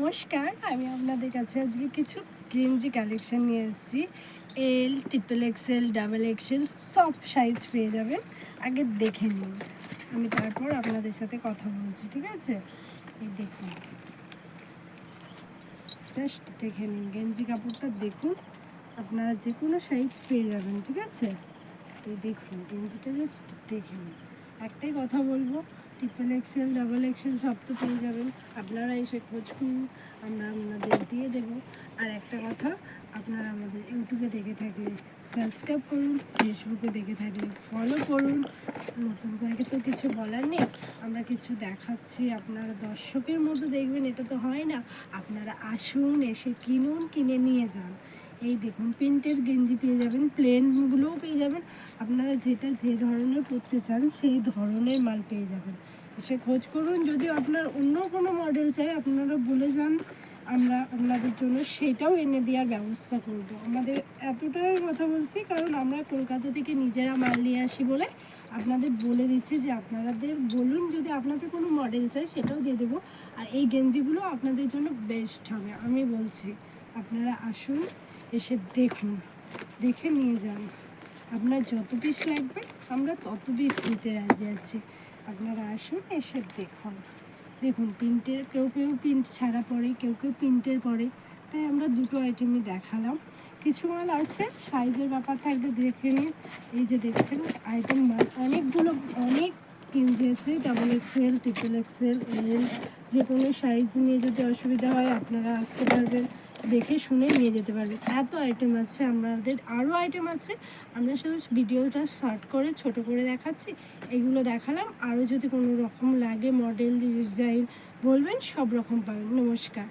নমস্কার, আমি আপনাদের কাছে আজকে কিছু গেঞ্জি কালেকশন নিয়ে এসেছি। এল, ট্রিপল এক্সেল, ডাবল এক্সেল সব সাইজ পেয়ে যাবেন। আগে দেখে নিন, আমি তারপর আপনাদের সাথে কথা বলছি, ঠিক আছে? এই দেখুন, জাস্ট দেখে নিন, গেঞ্জি কাপড়টা দেখুন, আপনারা যে কোনো সাইজ পেয়ে যাবেন, ঠিক আছে? এই দেখুন গেঞ্জিটা, জাস্ট দেখে নিন। একটাই কথা বলবো, ট্রিপল এক্সেল, ডাবল এক্সেল সব তো পেয়ে যাবেন। আপনারা এসে খোঁজ করুন, আমরা আপনাদের দিয়ে দেবো। আর একটা কথা, আপনারা আমাদের ইউটিউবে দেখে থাকলে সাবস্ক্রাইব করুন, ফেসবুকে দেখে থাকলে ফলো করুন। নতুন করে তো কিছু বলার নেই, আমরা কিছু দেখাচ্ছি, আপনারা দর্শকের মতো দেখবেন, এটা তো হয় না। আপনারা আসুন, এসে কিনুন, কিনে নিয়ে যান। এই দেখুন, প্রিন্টের গেঞ্জি পেয়ে যাবেন, প্লেনগুলোও পেয়ে যাবেন। আপনারা যেটা যে ধরনের পরতে চান সেই ধরনের মাল পেয়ে যাবেন। এসে খোঁজ করুন। যদি আপনার অন্য কোনো মডেল চাই, আপনারা বলে যান, আমরা আপনাদের জন্য সেটাও এনে দেওয়ার ব্যবস্থা করব। আমাদের এতটাই কথা বলছি কারণ আমরা কলকাতা থেকে নিজেরা মাল নিয়ে আসি বলে আপনাদের বলে দিচ্ছি যে আপনাদের বলুন, যদি আপনাদের কোনো মডেল চাই সেটাও দিয়ে দেবো। আর এই গেঞ্জিগুলো আপনাদের জন্য বেস্ট হবে, আমি বলছি। আপনারা আসুন, এসে দেখুন, দেখে নিয়ে যান। আপনার যত পিস লাগবে আমরা তত পিস দিতে রাজি আছি। আপনারা আসুন, এসে দেখুন। দেখুন প্রিন্টের, কেউ কেউ প্রিন্ট ছাড়া পরে, কেউ কেউ প্রিন্টের পরে, তাই আমরা দুটো আইটেমই দেখালাম। কিছু মাল আছে সাইজের ব্যাপার থাকলে দেখে নিন। এই যে দেখছেন আইটেম মাল অনেকগুলো, অনেক গেঞ্জি আছে, ডাবল এক্সেল, ট্রিপল এক্সেল, এল, যে কোনো সাইজ নিয়ে যদি অসুবিধা হয় আপনারা আসতে পারবেন, দেখে শুনে নিয়ে যেতে পারবেন। এত আইটেম আছে আমাদের, আরও আইটেম আছে। আমরা শুধু ভিডিওটা শর্ট করে ছোট করে দেখাচ্ছি, এগুলো দেখালাম। আরও যদি কোনো রকম লাগে মডেল, ডিজাইন বলবেন, সব রকম পাবেন। নমস্কার।